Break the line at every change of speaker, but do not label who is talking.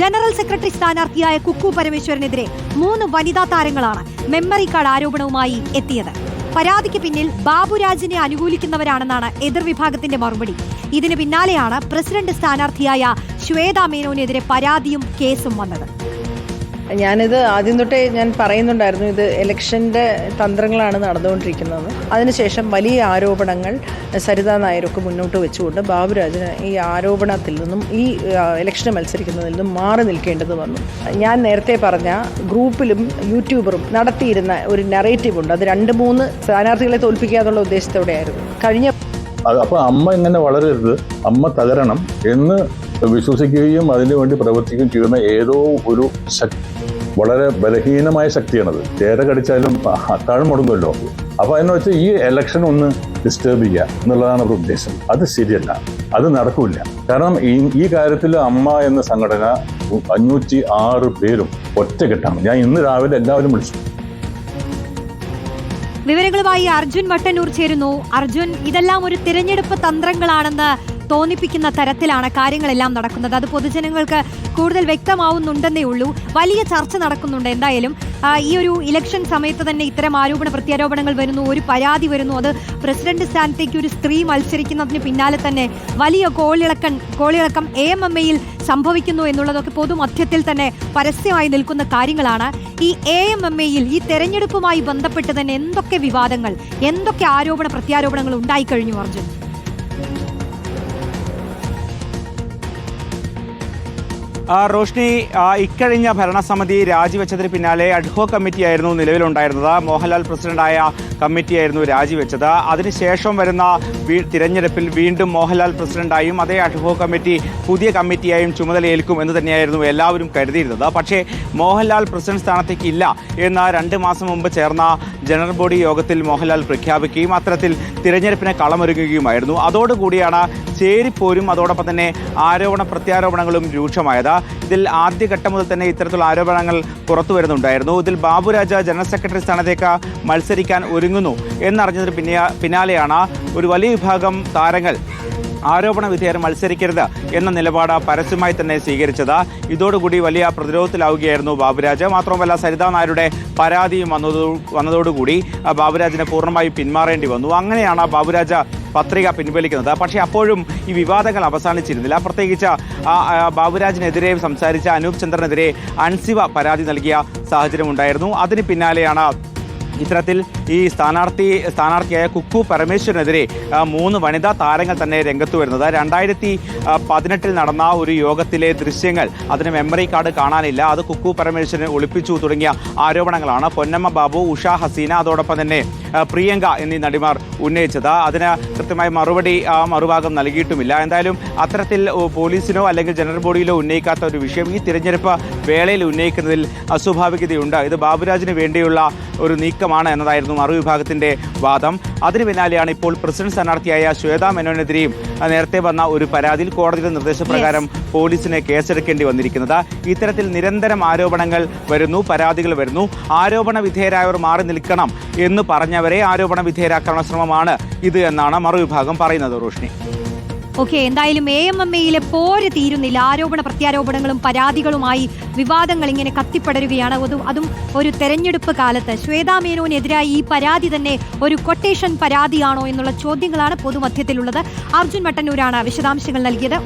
General secretary സ്ഥാനാർത്ഥിയായ Kuku പരമേശ്വരനെതിരെ 3 വനിതാ താരങ്ങളാണ് memory card ആരോപണവുമായി എത്തിയത്. പരാതിക്ക് പിന്നിൽ ബാബുരാജിനെ അനുകൂലിക്കുന്നവരാണെന്നാണ് എതിർവിഭാഗത്തിന്റെ മറുപടി. ഇതിന് പിന്നാലെയാണ് പ്രസിഡന്റ് സ്ഥാനാർത്ഥിയായ ശ്വേതാ മേനോനെതിരെ പരാതിയും കേസും വന്നത്.
ഞാനിത് ആദ്യം തൊട്ടേ ഞാൻ പറയുന്നുണ്ടായിരുന്നു, ഇത് ഇലക്ഷൻ്റെ തന്ത്രങ്ങളാണ് നടന്നുകൊണ്ടിരിക്കുന്നത്. അതിനുശേഷം വലിയ ആരോപണങ്ങൾ സരിതാ നായരൊക്കെ മുന്നോട്ട് വെച്ചുകൊണ്ട് ബാബുരാജിന് ഈ ആരോപണത്തിൽ നിന്നും ഈ ഇലക്ഷന് മത്സരിക്കുന്നതിൽ നിന്നും മാറി നിൽക്കേണ്ടത് വന്നു. ഞാൻ നേരത്തെ പറഞ്ഞ ഗ്രൂപ്പിലും യൂട്യൂബറും നടത്തിയിരുന്ന ഒരു നറേറ്റീവ് ഉണ്ട്. അത് 2-3 സ്ഥാനാർത്ഥികളെ തോൽപ്പിക്കുക എന്നുള്ള ഉദ്ദേശത്തോടെയായിരുന്നു.
അപ്പോൾ അമ്മ ഇങ്ങനെ വളരരുത്, അമ്മ തകരണം എന്ന് വിശ്വസിക്കുകയും അതിനുവേണ്ടി പ്രവർത്തിക്കുകയും ചെയ്യുന്ന ഏതോ ഒരു ശക്തി, വളരെ ബലഹീനമായ ശക്തിയാണത്. ചേര കടിച്ചാലും അത്താഴം മുടങ്ങുമല്ലോ. അപ്പോൾ അതിനെ വെച്ച് ഈ ഇലക്ഷൻ ഒന്ന് ഡിസ്റ്റർബ് ചെയ്യുക എന്നുള്ളതാണ് അവരുടെ ഉദ്ദേശം. അത് ശരിയല്ല, അത് നടക്കില്ല. കാരണം ഈ കാര്യത്തിൽ അമ്മ എന്ന സംഘടന 506 പേരും ഒറ്റക്കെട്ടാണ്. ഞാൻ ഇന്ന് രാവിലെ എല്ലാവരും വിളിച്ചു.
വിവരങ്ങളുമായി അർജുൻ വട്ടന്നൂർ ചേരുന്നു. അർജുൻ, ഇതെല്ലാം ഒരു തിരഞ്ഞെടുപ്പ് തന്ത്രങ്ങളാണെന്ന് തോന്നിപ്പിക്കുന്ന തരത്തിലാണ് കാര്യങ്ങളെല്ലാം നടക്കുന്നത്. അത് പൊതുജനങ്ങൾക്ക് കൂടുതൽ വ്യക്തമാവുന്നുണ്ടെന്നേ ഉള്ളൂ. വലിയ ചർച്ച നടക്കുന്നുണ്ട്. എന്തായാലും ഈ ഒരു ഇലക്ഷൻ സമയത്ത് തന്നെ ഇത്തരം ആരോപണ പ്രത്യാരോപണങ്ങൾ വരുന്നു, ഒരു പരാതി വരുന്നു. അത് പ്രസിഡന്റ് സ്ഥാനത്തേക്ക് ഒരു സ്ത്രീ മത്സരിക്കുന്നതിന് പിന്നാലെ തന്നെ വലിയ കോളിളക്കം AMMയിൽ സംഭവിക്കുന്നു എന്നുള്ളതൊക്കെ പൊതുമധ്യത്തിൽ തന്നെ പരസ്യമായി നിൽക്കുന്ന കാര്യങ്ങളാണ്. ഈ AMMയിൽ ഈ തെരഞ്ഞെടുപ്പുമായി ബന്ധപ്പെട്ട് തന്നെ എന്തൊക്കെ വിവാദങ്ങൾ, എന്തൊക്കെ ആരോപണ പ്രത്യാരോപണങ്ങൾ ഉണ്ടായിക്കഴിഞ്ഞു അർജുൻ?
റോഷ്നി, ഇക്കഴിഞ്ഞ ഭരണസമിതി രാജിവെച്ചതിന് പിന്നാലെ അഡ്ഹോക് കമ്മിറ്റിയായിരുന്നു നിലവിലുണ്ടായിരുന്നത്. മോഹൻലാൽ പ്രസിഡന്റായ കമ്മിറ്റിയായിരുന്നു രാജിവെച്ചത്. അതിനുശേഷം വരുന്ന തിരഞ്ഞെടുപ്പിൽ വീണ്ടും മോഹൻലാൽ പ്രസിഡന്റായും അതേ അഡ്ഹോക് കമ്മിറ്റി പുതിയ കമ്മിറ്റിയായും ചുമതലയേൽക്കും എന്ന് തന്നെയായിരുന്നു എല്ലാവരും കരുതിയിരുന്നത്. പക്ഷേ മോഹൻലാൽ പ്രസിഡന്റ് സ്ഥാനത്തേക്ക് ഇല്ല എന്ന് 2 മാസം മുമ്പ് ചേർന്ന ജനറൽ ബോഡി യോഗത്തിൽ മോഹൻലാൽ പ്രഖ്യാപിക്കുകയും അത്തരത്തിൽ തിരഞ്ഞെടുപ്പിനെ കളമൊരുങ്ങുകയുമായിരുന്നു. അതോടുകൂടിയാണ് ചേരിപ്പോരും അതോടൊപ്പം തന്നെ ആരോപണ പ്രത്യാരോപണങ്ങളും രൂക്ഷമായത്. ഇതിൽ ആദ്യഘട്ടം മുതൽ തന്നെ ഇത്തരത്തിലുള്ള ആരോപണങ്ങൾ പുറത്തു വരുന്നുണ്ടായിരുന്നു. ഇതിൽ ബാബുരാജ് ജനറൽ സെക്രട്ടറി സ്ഥാനത്തേക്ക് മത്സരിക്കാൻ ഒരുങ്ങുന്നു എന്നറിഞ്ഞതിന് പിന്നാലെയാണ് ഒരു വലിയ വിഭാഗം താരങ്ങൾ ആരോപണ വിധേയർ മത്സരിക്കരുത് എന്ന നിലപാട് പരസ്യമായി തന്നെ സ്വീകരിച്ചത്. ഇതോടുകൂടി വലിയ പ്രതിരോധത്തിലാവുകയായിരുന്നു ബാബുരാജ്. മാത്രമല്ല, സരിതാ നായരുടെ പരാതിയും വന്നതോടുകൂടി ബാബുരാജിനെ പൂർണ്ണമായി പിന്മാറേണ്ടി വന്നു. അങ്ങനെയാണ് ബാബുരാജ് പത്രിക പിൻവലിക്കുന്നത്. പക്ഷേ അപ്പോഴും ഈ വിവാദങ്ങൾ അവസാനിച്ചിരുന്നില്ല. പ്രത്യേകിച്ച് ബാബുരാജിനെതിരെ സംസാരിച്ച അനൂപ് ചന്ദ്രനെതിരെ അൻസിവ പരാതി നൽകിയ സാഹചര്യമുണ്ടായിരുന്നു. അതിന് പിന്നാലെയാണ് ഇത്തരത്തിൽ ഈ സ്ഥാനാർത്ഥിയായ കുക്കു പരമേശ്വരനെതിരെ 3 വനിതാ താരങ്ങൾ തന്നെ രംഗത്ത് വരുന്നത്. 2018 നടന്ന ഒരു യോഗത്തിലെ ദൃശ്യങ്ങൾ, അതിന് മെമ്മറി കാർഡ് കാണാനില്ല, അത് കുക്കു പരമേശ്വരനെ ഒളിപ്പിച്ചു തുടങ്ങിയ ആരോപണങ്ങളാണ് പൊന്നമ്മ ബാബു, ഉഷ ഹസീന, അതോടൊപ്പം തന്നെ പ്രിയങ്ക എന്നീ നടിമാർ ഉന്നയിച്ചത്. അതിന് കൃത്യമായ മറുപടി മറുഭാഗം നൽകിയിട്ടുമില്ല. എന്തായാലും അത്തരത്തിൽ പോലീസിനോ അല്ലെങ്കിൽ ജനറൽ ബോഡിയിലോ ഉന്നയിക്കാത്ത ഒരു വിഷയം ഈ തിരഞ്ഞെടുപ്പ് വേളയിൽ ഉന്നയിക്കുന്നതിൽ അസ്വാഭാവികതയുണ്ട്. ഇത് ബാബുരാജിന് വേണ്ടിയുള്ള ഒരു നീക്കമാണ് എന്നതായിരുന്നു മറുവിഭാഗത്തിന്റെ വാദം. അതിന് പിന്നാലെയാണ് ഇപ്പോൾ പ്രസിഡന്റ് സ്ഥാനാർത്ഥിയായ ശ്വേതാ മേനോനെതിരെയും നേരത്തെ വന്ന ഒരു പരാതിയിൽ കോടതിയുടെ നിർദ്ദേശപ്രകാരം പോലീസിന് കേസെടുക്കേണ്ടി വന്നിരിക്കുന്നത്. ഇത്തരത്തിൽ നിരന്തരം ആരോപണങ്ങൾ വരുന്നു, പരാതികൾ വരുന്നു. ആരോപണ വിധേയരായവർ മാറി നിൽക്കണം എന്ന് പറഞ്ഞവരെ ആരോപണ വിധേയരാക്കാനുള്ള ശ്രമമാണ് ഇത് എന്നാണ് മറുവിഭാഗം പറയുന്നത്. റോഷ്നി,
എന്തായാലും AMMയിലെ പോര് തീരുന്നില്ല. ആരോപണ പ്രത്യാരോപണങ്ങളും പരാതികളുമായി വിവാദങ്ങൾ ഇങ്ങനെ കത്തിപ്പടരുകയാണ്. അതും ഒരു തെരഞ്ഞെടുപ്പ് കാലത്ത്. ശ്വേതാ മേനോനെതിരായി ഈ പരാതി തന്നെ ഒരു കൊട്ടേഷൻ പരാതിയാണോ എന്നുള്ള ചോദ്യങ്ങളാണ് പൊതുമധ്യത്തിലുള്ളത്. അർജുൻ വട്ടന്നൂരാണ് വിശദാംശങ്ങൾ നൽകിയത്.